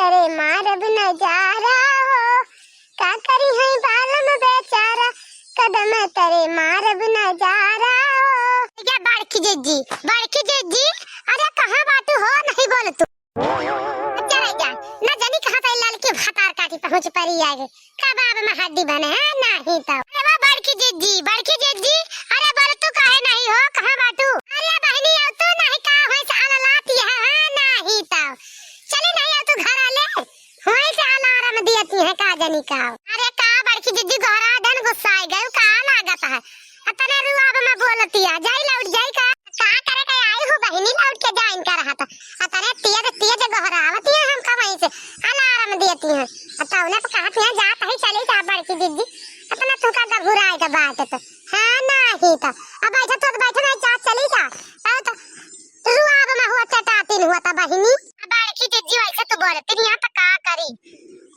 तरे मारब नजारा हो, का करी है बालम बेचारा, कदम तरे मारब नजारा हो। क्या बड़की जीजी अरे कहाँ बात हो, नहीं बोल तू जाएगा ना जानी कहाँ पे लाल के भातार काटी पहुंच परी आगे कबाब में हड्डी बने है नहीं तो। अरे वो बड़की जीजी अरे बोल तू काहे नहीं हो, कहाँ बाटू? अरे बहनी आओ तू नहीं का होय से अललाती है नहीं तो। चले नहीं आओ तू घर आले होय से अलार्म दियती है का जानी का। अरे का बड़की जीजी घरा दन गुस्सा आ गए का लागत है अतने रुआब में बोलती है जाई लौट जाई का करे के आई हो बहनी लौट के जाइन कर रहा था अतने तेज घरा आवती है हम का वहीं से अलार्म देती है अतने तो कहती है जात है चली जा बड़की जीजी अतना तू का घुराए का बात तो हां नहीं तो अब बैठा नहीं जा चली जा तो रुआब में हुआ चटाती हुआ था बहनी। बड़की जीजी वैसे तो बोलती नहीं तो का करी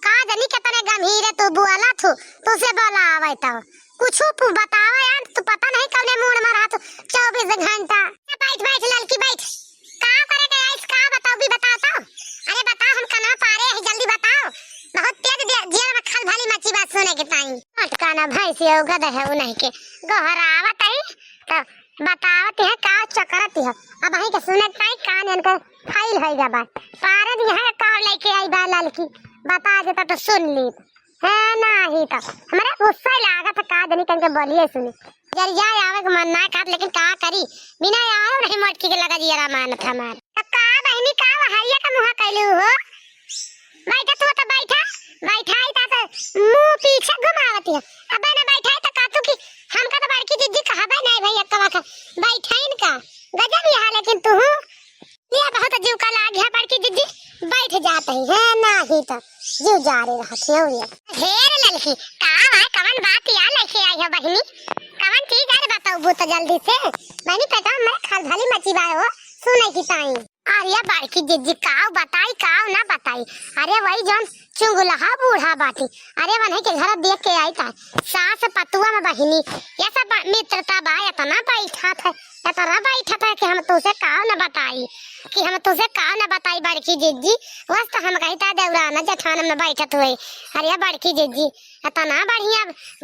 का जानी कितने गंभीर है तू बोला तू से बोला आवे तो कुछ बतावा यार तू पता नहीं कौने मूड में रहा तू 24 घंटा। बैठ लड़की बैठ का करे गया इसका बताओ भी बताता। अरे बताओ हम कहां पारे हैं जल्दी बताओ बहुत तेज जेल में खल भाली मची बात सुने के ताई अटकाना भाई से गद है उ नहीं के गहरावत है तो बतावत है का चकरत है अब भाई के सुने ताई कान इनका फाइल है जा बात पारे दी है का लेके आई बा लड़की बता देता तो सुन ली है नहीं तो हमारे गुस्सा लागत का जनी कन के बोलिए सुनी जर जा आवे के मन ना काट लेकिन का करी बिना आयो नहीं मटकी के लगा जिया मानत हमार का बहनी का हरिया का मुंह कैलू हो बैठा तो बैठा ही था मुंह पीछे घुमावती है अब ना बैठा है तो कातू की हमका तो बड़की जीजी कहबे नहीं भैया कवा का बैठा इनका गजब ये लेकिन तू ये बहुत जीव का लाग है बड़की जीजी बैठ जाते है नहीं तो जीव जा रही रहती है और ढेर ललकी का है कवन बात या लेके आई है बहनी कवन चीज है बताओ वो तो जल्दी से बहनी पता मैं खल भाली मची बाय हो सुने की ताई। अरे बड़की जीजी काव बताई काव ना बताई अरे वही जोन चुंगुलहा बूढ़ा बाटी अरे वने के घर देख के आई था सास पतुआ में बहनी ये सब मित्रता बा इतना बैठा था कि हम तुझे काव ना बताई बड़की जीजी बस तो हम कहता देवराना जठान में बैठत हुए। अरे बड़की जीजी इतना बढ़िया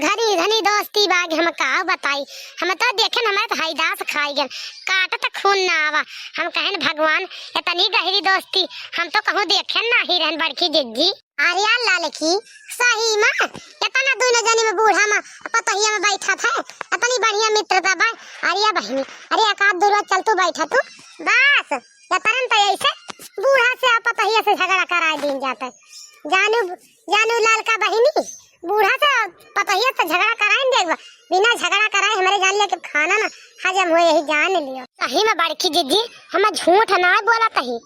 घनी घनी दोस्ती बाग हम काव बताई हम तो देखे हमारे हैदास खाई गए काट तक खून ना आवा हम कहन भगवान इतनी गहरी दोस्ती हम तो कहूँ देखे ना ही रहन बड़की जीजी। अरे लालकी सही में इतना दोनों जनी में बूढ़ा में पतहिया में बैठा था इतनी बढ़िया मित्रता बा। अरे बहनी अरे एक आध दूर चल तू बैठा तू बस या तुरंत ऐसे बूढ़ा से पतहिया से झगड़ा करा दिन जाता है जानू लाल का बहनी बूढ़ा से पतहिया से झगड़ा कराएं देगा बिना झगड़ा कराए हमारे जान ले के खाना ना हजम हो यही जान लियो। सही में बड़की जीजी हम झूठ ना बोला कहीं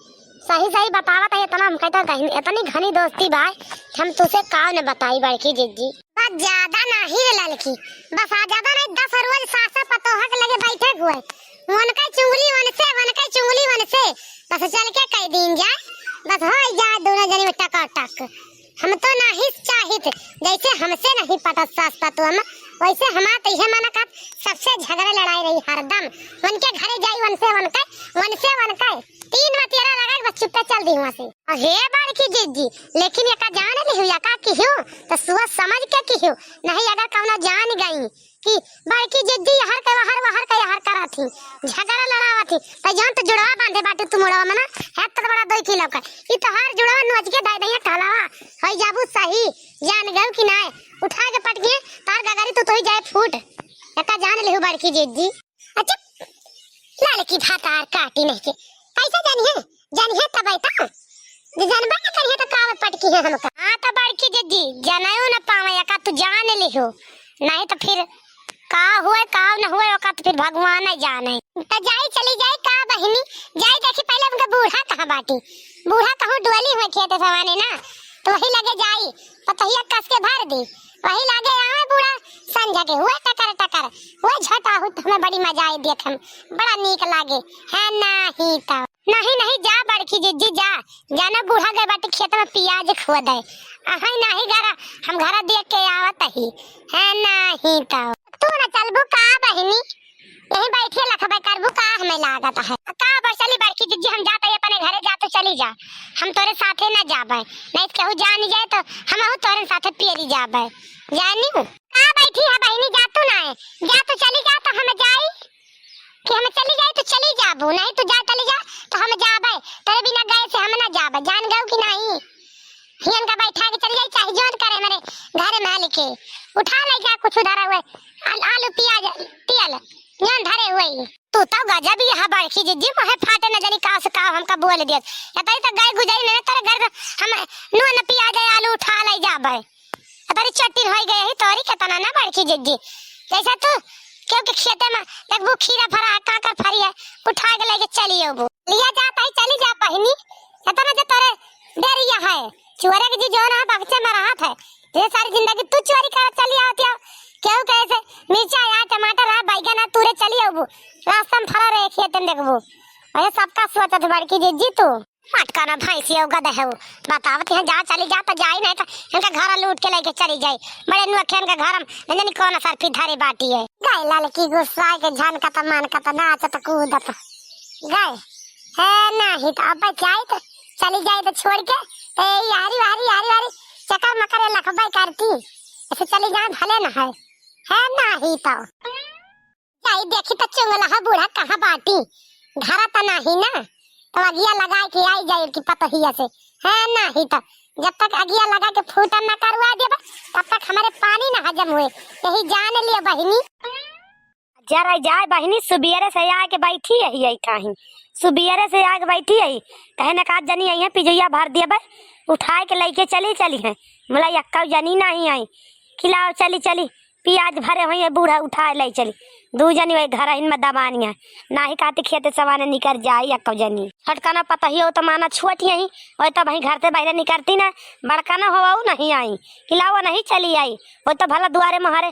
सही बतावत है इतना हम कहता इतनी घनी दोस्ती भाई हम तुझे काव ने बताई बड़की जीजी बस ज्यादा नहीं रे लड़की बस आ ज्यादा नहीं 10 रोज सासा पतोहा के लगे बैठे हुए उनका चुंगली वन से बस चल के कई दिन जाए बस हो जाए दोनों जनी में टक हम तो नहीं चाहिए जैसे हमसे नहीं पता सास पतोहा में वैसे हमारा तो यह माना का सबसे झगड़ा लड़ाई रही हरदम उनके घरे जाई वन से 3 मतियारा लगा बस चुप चल दी वहां से। हे बड़की जीजी लेकिन ये का जान नहीं हुआ का की हो तो सुआ समझ के की हो नहीं अगर कौनो जान गई कि बड़की जीजी हर करा थी झगड़ा लड़ावा थी तो जान तो जुड़वा बांधे बाटे तू मोड़वा में ना है तो बड़ा 2 किलो का ई तो हर जुड़वा नोच के दे दैया ठलावा होई जाबू सही जान गऊ कि ना उठा के पट गए तार गगारी तो ही जाए फूट एका जान ले बड़की जीजी। अच्छा लड़की भातार काटी नहीं के कैसे जानी है तब ऐसा जानबा के करिए तो काव पटकी है हमका। हां तो बड़की जीजी जनायो न पावे का तू जान लिहो नहीं तो फिर का हुए का न हुए का तो फिर भगवान ही जाने तो जाई चली जाए का बहनी जाई देखी पहले उनका बूढ़ा कहां बाटी बूढ़ा कहूं डोली हुए खेत सवाने ना तो वही लगे जाई पतहिया कस के भर दी वही लगे आए बूढ़ा संझा के हुए टकर वो झटा हो तो हमें बड़ी मजा आई देखम बड़ा नीक लागे है नहीं जा बड़की जीजी जाना बूढ़ा गए बाटे खेत में प्याज खो दे नहीं घरा हम घरा देख के आवत ही है नहीं तू ना चलबू का बहनी यहीं बैठे लखबे करबू का हमें लागत है का बरसली बड़की जीजी हम जाते अपने घरे जाते चली चली जा, हम तोरे साथे ना जाबे, नहीं केहू जान जाए तो हमहू तोरे साथे पेरी जाबे। जानी का बैठी है बहनी, जा तू ना जा, तो चली जा तो हम जाई कि हम चली जाए तो चली जाबू, नहीं तू जा चली जा तो हम जाबे, तेरे बिना गए से हम ना जाबे। जान गऊ कि नहीं? हियन का बैठा के चली जाई, चाहे जोन करे मेरे घर में लिखे उठा ले जा कुछ धरा हुए आलू प्याज तेल यान धरे हुए। तू तो गजब यहाँ बड़खी जिज्जी मोहे फाटे न जानी का से का हमका बोल दियत, या तरी तो गाय गुजरी ने तेरे घर हम नुन प्याज आलू उठा ले जाबे, तरी चट्टी होई गई है तोरी केतना ना बड़खी जिज्जी। जैसा तू क्योंकि खेते में लगबू खीरा फरा काकर फरी है उठा के लेके चली अबू, लिया जाता है चली जा बहनी, इतना जे तोरे देरिया है चोरी के जी जोन है बगचे में रहत है, ये सारी जिंदगी तू चोरी कर चली आती है। क्यों कैसे मिर्चा या टमाटर है बैगन है तूरे चली अबू, रास्ता में फरा रहे खेतन देखबू, अरे सबका सोचत बड़की जिज्जी तू मटका ना भैंसी हो गधा है बतावत है जा चली जा तो जाई नहीं तो इनका घर लूट के लेके चली जाई, बड़े नुखे इनका घर में जानी कौन सर पिधारे बाटी है। गाय लाल की गुस्सा के झन का तो मन का तो नाचत कूदत गाय है नहीं तो अब जाए तो चली जाए तो छोड़ के यारी वारी चक्कर मकर लखबाई करती ऐसे चली जाए भले न है नहीं तो जाई देखी तो चुंगला है बूढ़ा कहाँ बाटी घर तो नहीं ना, तो अगिया लगा के आई जाए कि पता ही ऐसे है नहीं तो जब तक अगिया लगा के फूटन न करवा दे तब तक हमारे पानी न हजम हुए, यही जान लिया बहनी। जरा जाए बहनी सुबेरे से आके बैठी है यही ठाही, सुबेरे से आके बैठी है कहे न का जनी आई है पिजैया भर दिया बस उठाए के लेके चली है, बोला यक्का जनी नहीं आई खिलाओ चली प्याज भरे हुई है बूढ़ा उठाए ले चली, दू जनी वही घर इन में दबानिया ना ही काती खेते सवाने निकल जाए यक्का जनी हटकाना पता ही हो तो माना छुट यही वही तो वही घर से बाहर निकलती ना बड़का ना हो नहीं आई खिलाओ नहीं चली आई वो तो भला दुआरे महारे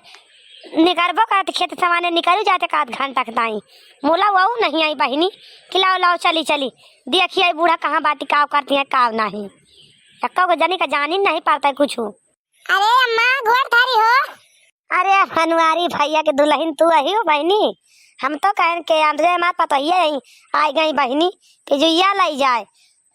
निकलबो करते खेत सवाने निकल जाते का आध घंटा दाई मोला वो नहीं आई बहनी खिलाओ लाओ चली देखिए बूढ़ा कहाँ बाटी काव करती है काव नहीं यक्का को जनी का जान ही नहीं पाता है कुछ। अरे अम्मा गोर थारी हो, अरे हनुआरी भैया के दुल्हन तू आई हो बहनी, हम तो कहें के अंदर मार पता ही आई गई बहनी कि जो या लाई जाए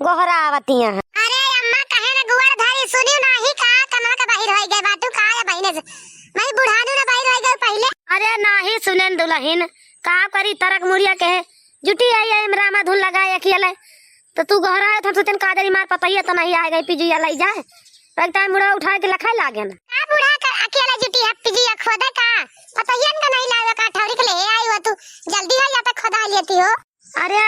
गोहरा आवती है। अरे अम्मा कहे ना गोर धारी सुनियो नहीं का कमा का बाहर होई गए बातू का है बहने से मैं बुढ़ानू ना बाहर होई गए पहले। अरे नहीं सुनेन दुल्हन का करी तरक मुड़िया के जुटी आई है रामा धुन लगाया अकेले तो तू गोहरा आया था तो तेन कादरी मार पता ही तो नहीं आ गई पिजुया लाई जाए एक टाइम बुढ़ा उठा के लखाई लागे ना का बुढ़ा का अकेला जुटी है पिजुया खोदे का पता ही का नहीं लावे का ठौरी के ले आई हो तू जल्दी हो या तो खोदा लेती हो। अरे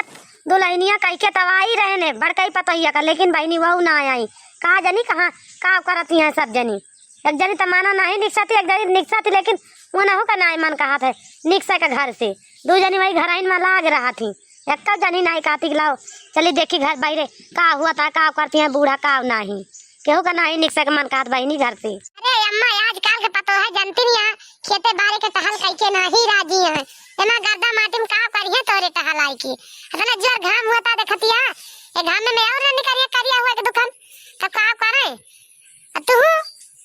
दुल्हनिया कह के तवाई रहने बड़का ही पता ही का लेकिन बहनी वहू ना आई कहा जानी कहाँ का करती है सब जनी, एक जनी तो माना नहीं निकसा थी एक जनी निकसा थी लेकिन वो ना हो का ना मन कहा था निकसा के घर से दो जनी वही घर में लाग रहा थी एक जनी नहीं कहती लाओ चली देखी घर बाहर का हुआ था का करती है बूढ़ा का नहीं केहू का नहीं निकसा के मन कहत बहनी घर से। अरे अम्मा आजकल के पता है जानती नहीं खेते बारे के टहल कह के नहीं राजी है एना गर्दा माटी में का करिए तोरे टहल आई की इतना जोर घाम हुआ था देखतिया ए घाम में और नहीं करिया हुआ के दुकान तो का करे तू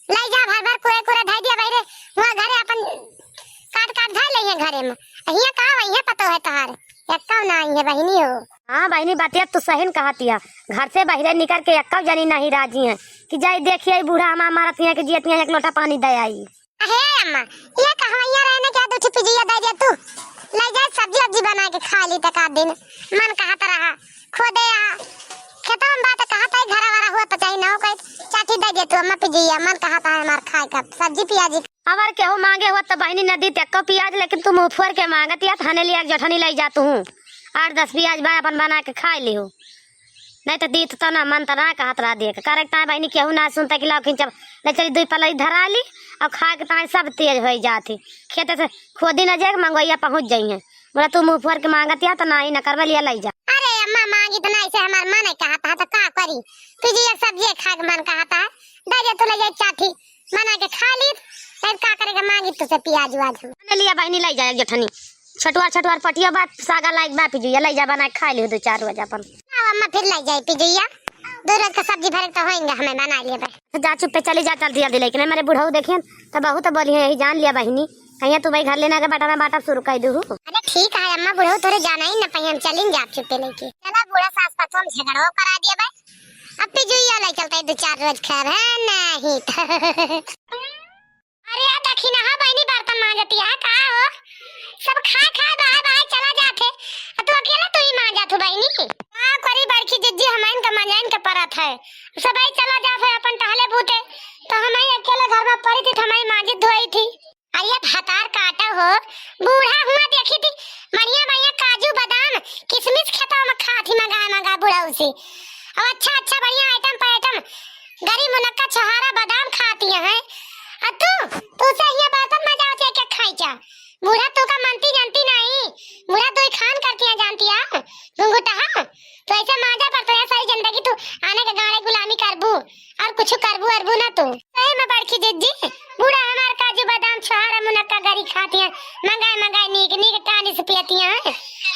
ले जा भर कोरे धाई दिया बाहर वहां घरे अपन काट धाई ले घरे में हिया का वही पता है तहार यक्का ना है बहनी हो। हाँ बहनी बातिया तू सही कहतिया घर से बाहर निकल के यक्का जनी नहीं राजी है कि जाई देखिए बूढ़ा हमारा मारतिया के जियतिया एक लोटा पानी दे आई। अरे अम्मा ये कहवैया रहने क्या दूठी पिजिया दे दे तू ले जा सब्जी बना के खा ली तक दिन मन कहत रहा खोदे खेतों में बात कहता है घर वाला हुआ तो चाहिए ना कोई चाटी दे दे तू अम्मा पिजिया मन कहता है हमार खाए का सब्जी प्याज अवर केहू मांगे हो तो बहनी नदी तक को प्याज लेकिन तुम उफर के मांगत या थाने लिया जठनी ले जातू हूँ 8-10 प्याज बा अपन बना के खा ली हो नहीं तो दीत तो ना मन तो ना कहत रहा दे करेक्ट है बहनी केहू ना सुनता कि लाओ खिंचब ले चली 2 पलाई धरा ली और खा के ताए सब तेज हो जाती खेते से खोदी न जाए मंगवैया पहुँच जाइए बोला तुम उफर के मांगत या तो ना ही न करवा लिया ले जा। अरे अम्मा मांगी तो नहीं से हमार मन कहता है तो का करी तुझे सब्जी खा के मन कहता है दे दे तू ले जा चाठी बना के खा ली फिर का करेगा मांगी तुझसे प्याज वाज ने लिया बहनी ले जाए जठनी छटवार पटिया बात सागा लाइक बा पिजुया ले जा बना के खा ली 2-4 बजे अपन अम्मा फिर ले जाए पिजुया 2 रोज का सब्जी भर तो होएंगे हमें बना लिए भाई जा चुप पे चली जा चल दिया लेकिन मेरे बुढ़ऊ देखिए तो बहुत बोली है यही जान लिया बहनी कहिया तू भाई घर लेना के बाटा में बाटा शुरू कर दू। अरे ठीक है अम्मा, बुढ़ो तोरे जाना ही न पाई, हम चलेंगे आप चुप्पे लेके। चला बूढ़ा सास पतो में झगड़ो करा दिया भाई, अब भी जो ये लाई चलता है 2-4 रोज खैर है नहीं अरे यार देखी ना बहनी बर्तन मांजती है का हो, सब खा खा बाहर बाहर चला जाते, तू अकेला तू ही मांजा तू बहनी। हां करी बड़की जिज्जी हमाइन का मंजाइन का परत है, सब आई चला जाते अपन टहले बूते, तो हमाई अकेला घर में पड़ी थी, हमाई मांजी धोई थी। अरे भातार काटा हो, बूढ़ा हुआ देखी थी बढ़िया बढ़िया काजू बादाम किशमिश खेतों में खाती मंगा बूढ़ा उसे, अब अच्छा अच्छा बढ़िया आइटम पे आइटम गरी मुनक्का छहारा बादाम खाती है। तू से ये बर्तन में जाओ क्या खाई क्या, बूढ़ा तू का मनती जानती नहीं, बूढ़ा तो खान करती है जानती है घुंघुटा, तो ऐसे मांजा पड़ता है सारी जिंदगी तू आने के गाड़े गुलामी करबू और कुछ करबू अरबू ना तू। सही में बड़की जिज्जी बूढ़ा हमार काजू बादाम छहारा मुनक्का गरी खाती है मंगाए नीक नीक टानी से पियती है,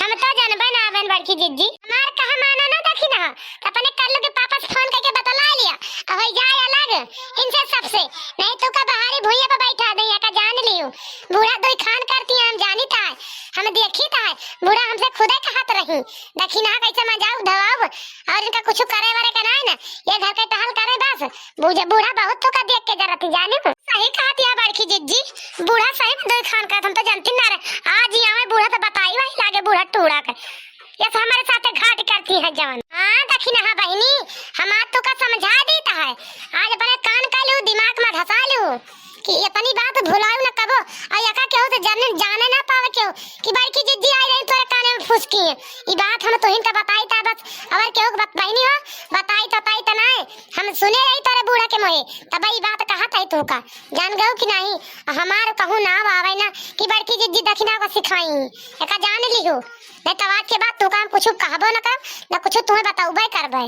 हम तो जानबे ना बन बड़की जिज्जी हमार कहा माना ना देखी ना, अपने कर लो के पापा से फोन करके बतला लिया अब जाए अलग इनसे सबसे, नहीं तो का बाहरी भुइया पे बैठा दे का जान लियो, बूढ़ा दो खान करती है हम जानी था, हम देखी था बूढ़ा हमसे खुदे कहत रही देखी ना कैसे मजाक धवाओ और इनका कुछ करे वरे का ना ना, ये घर के टहल करे बस बूढ़ा बहुत तो का देख के जरूरत जाने सही कहती है बड़की जिज्जी, बूढ़ा सही में दो खान का हम तो जानती ना रे, आज ही हमें बूढ़ा तो बताई वही लागे बूढ़ा टूड़ा का ये तो हमारे साथ घाट करती है जान। हाँ देखी ना बहनी हम आज तो का समझा देता है, आज अपने कान का लू दिमाग में धसा लू कि अपनी बात भुलाऊ ना कबो, और यका क्यों तो जाने ना पावे क्यों कि बड़की जिज्जी आई रही तोरे काने में फुसकी है, ये बात हम तो इनका बताई था बस, अगर क्यों बहनी हो बताई तो ना हम सुने रही तारे बूढ़ा के मोहे, तब ये बात कहा था तू का जान गयो कि नहीं, हमार कहूं ना आवे ना कि बड़की जिज्जी दक्षिणा को सिखाई एका जान लियो, नहीं तो आज के बाद तू काम कुछ कहबो ना कर ना कुछ तुम्हें बताऊबे करबे।